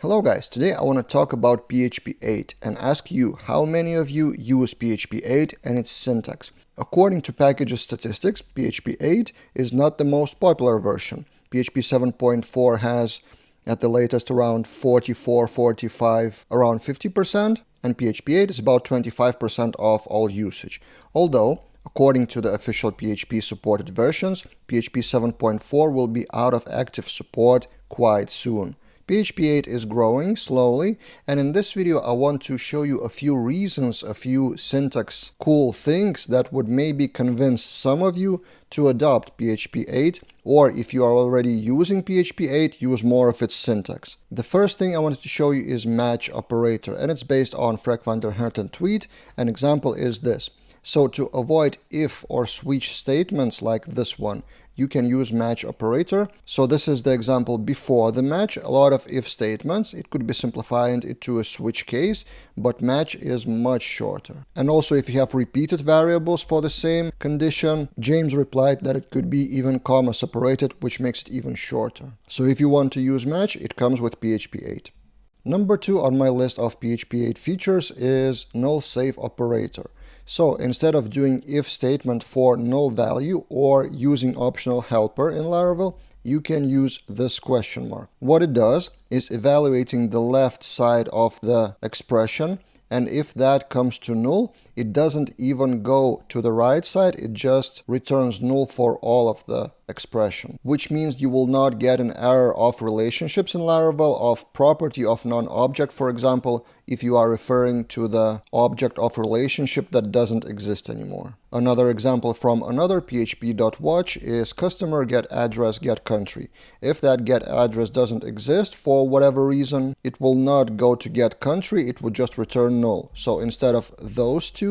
Hello guys, today I want to talk about PHP 8 and ask you how many of you use PHP 8 and its syntax. According to packages statistics, PHP 8 is not the most popular version. PHP 7.4 has at the latest around 44, 45, around 50%, and PHP 8 is about 25% of all usage. Although, according to the official PHP supported versions, PHP 7.4 will be out of active support quite soon. PHP 8 is growing slowly, and in this video I want to show you a few reasons, a few syntax cool things that would maybe convince some of you to adopt PHP 8, or if you are already using PHP 8, use more of its syntax. The first thing I wanted to show you is match operator, and it's based on Frank van der Herten tweet. An example is this. So to avoid if or switch statements like this one, you can use match operator. So this is the example before the match. A lot of if statements, it could be simplified into a switch case, but match is much shorter. And also if you have repeated variables for the same condition, James replied that it could be even comma separated, which makes it even shorter. So if you want to use match, it comes with PHP 8. Number 2 on my list of PHP 8 features is null save operator. So instead of doing if statement for null value or using optional helper in Laravel, you can use this question mark. What it does is evaluating the left side of the expression, and if that comes to null, it doesn't even go to the right side, it just returns null for all of the expression, which means you will not get an error of relationships in Laravel, of property of non-object, for example, if you are referring to the object of relationship that doesn't exist anymore. Another example from another php.watch is customer get address get country. If that get address doesn't exist for whatever reason, it will not go to get country, it would just return null. So instead of those two,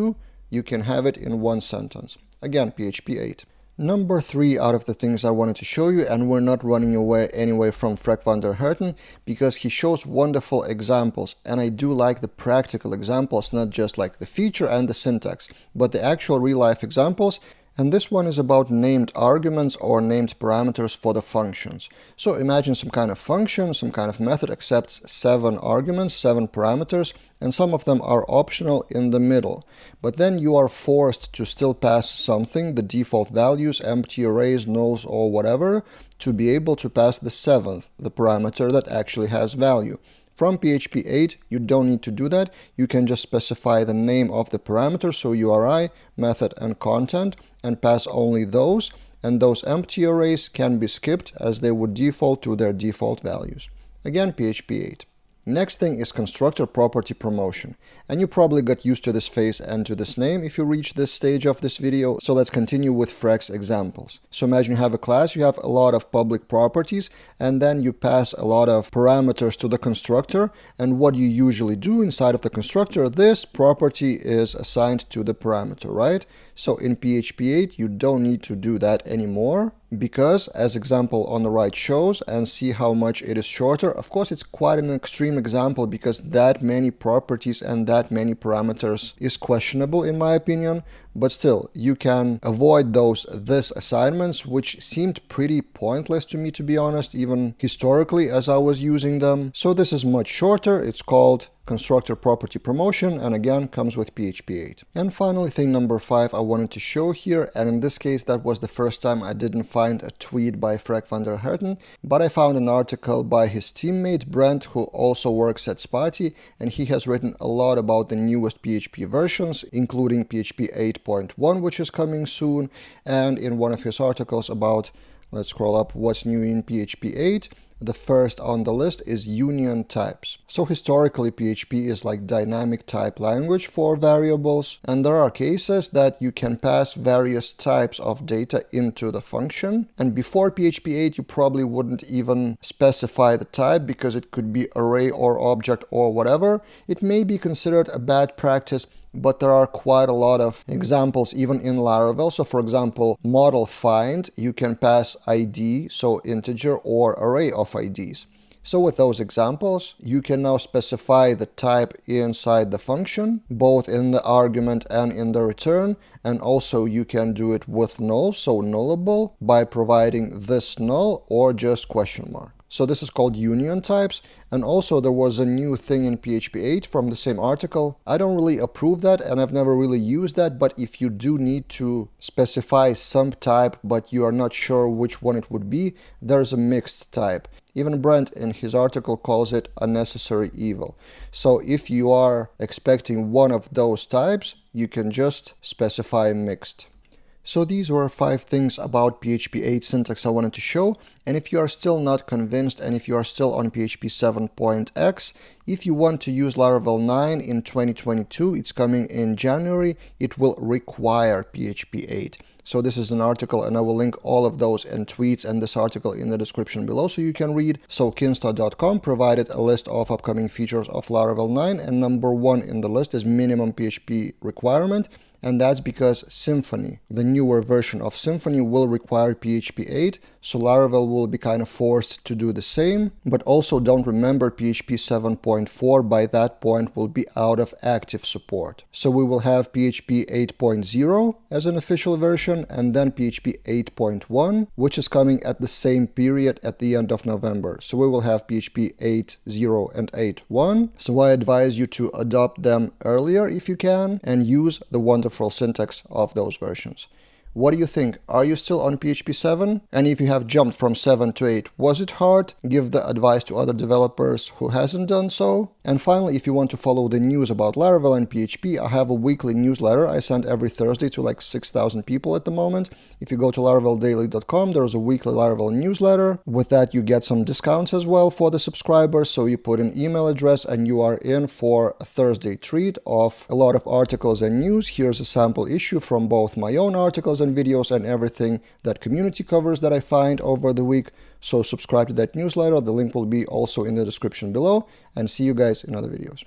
you can have it in one sentence. Again, PHP 8. Number 3 out of the things I wanted to show you, and we're not running away anyway from Frank van der Herten, because he shows wonderful examples, and I do like the practical examples, not just like the feature and the syntax, but the actual real-life examples. And this one is about named arguments or named parameters for the functions. So imagine some kind of function, some kind of method accepts 7 arguments, 7 parameters, and some of them are optional in the middle. But then you are forced to still pass something, the default values, empty arrays, nulls, or whatever, to be able to pass the 7th, the parameter that actually has value. From PHP 8, you don't need to do that. You can just specify the name of the parameter, so URI, method, and content, and pass only those, and those empty arrays can be skipped as they would default to their default values. Again, PHP 8. Next thing is constructor property promotion, and you probably got used to this phase and to this name if you reach this stage of this video, so let's continue with Frank's examples. So imagine you have a class, you have a lot of public properties, and then you pass a lot of parameters to the constructor, and what you usually do inside of the constructor, this property is assigned to the parameter, right? So in PHP 8, you don't need to do that anymore, because as example on the right shows, and see how much it is shorter. Of course, it's quite an extreme example because that many properties and that many parameters is questionable in my opinion, but still you can avoid this assignments, which seemed pretty pointless to me, to be honest, even historically as I was using them. So this is much shorter. It's called constructor property promotion, and again comes with PHP 8. And finally, thing number 5 I wanted to show here, and in this case that was the first time I didn't find a tweet by Frank van der Herten, but I found an article by his teammate Brent, who also works at Spotty, and he has written a lot about the newest PHP versions, including PHP 8.1, which is coming soon, and in one of his articles about, let's scroll up, what's new in PHP 8, the first on the list is union types. So historically PHP is like dynamic type language for variables, and there are cases that you can pass various types of data into the function, and before PHP 8 you probably wouldn't even specify the type because it could be array or object or whatever. It may be considered a bad practice, but there are quite a lot of examples even in Laravel. So for example, model find, you can pass ID, so integer or array of IDs. So with those examples, you can now specify the type inside the function, both in the argument and in the return, and also you can do it with null, so nullable, by providing this null or just question mark. So this is called union types. And also there was a new thing in PHP 8 from the same article. I don't really approve that and I've never really used that, but if you do need to specify some type but you are not sure which one it would be, there's a mixed type. Even Brent in his article calls it a necessary evil. So if you are expecting one of those types, you can just specify mixed. So these were 5 things about PHP 8 syntax I wanted to show, and if you are still not convinced and if you are still on PHP 7.x, if you want to use Laravel 9 in 2022, it's coming in January, it will require PHP 8. So this is an article and I will link all of those and tweets and this article in the description below so you can read. So kinsta.com provided a list of upcoming features of Laravel 9 and number 1 in the list is minimum PHP requirement. And that's because Symfony, the newer version of Symfony, will require PHP 8, so Laravel will be kind of forced to do the same. But also don't remember PHP 7.4 by that point will be out of active support. So we will have PHP 8.0 as an official version and then PHP 8.1, which is coming at the same period at the end of November. So we will have PHP 8.0 and 8.1. So I advise you to adopt them earlier if you can and use the wonderful syntax of those versions. What do you think? Are you still on PHP 7? And if you have jumped from 7 to 8, was it hard? Give the advice to other developers who hasn't done so. And finally, if you want to follow the news about Laravel and PHP, I have a weekly newsletter I send every Thursday to like 6,000 people at the moment. If you go to laraveldaily.com, there's a weekly Laravel newsletter. With that, you get some discounts as well for the subscribers. So you put an email address and you are in for a Thursday treat of a lot of articles and news. Here's a sample issue from both my own articles and videos and everything that community covers that I find over the week. So subscribe to that newsletter. The link will be also in the description below, and see you guys in other videos.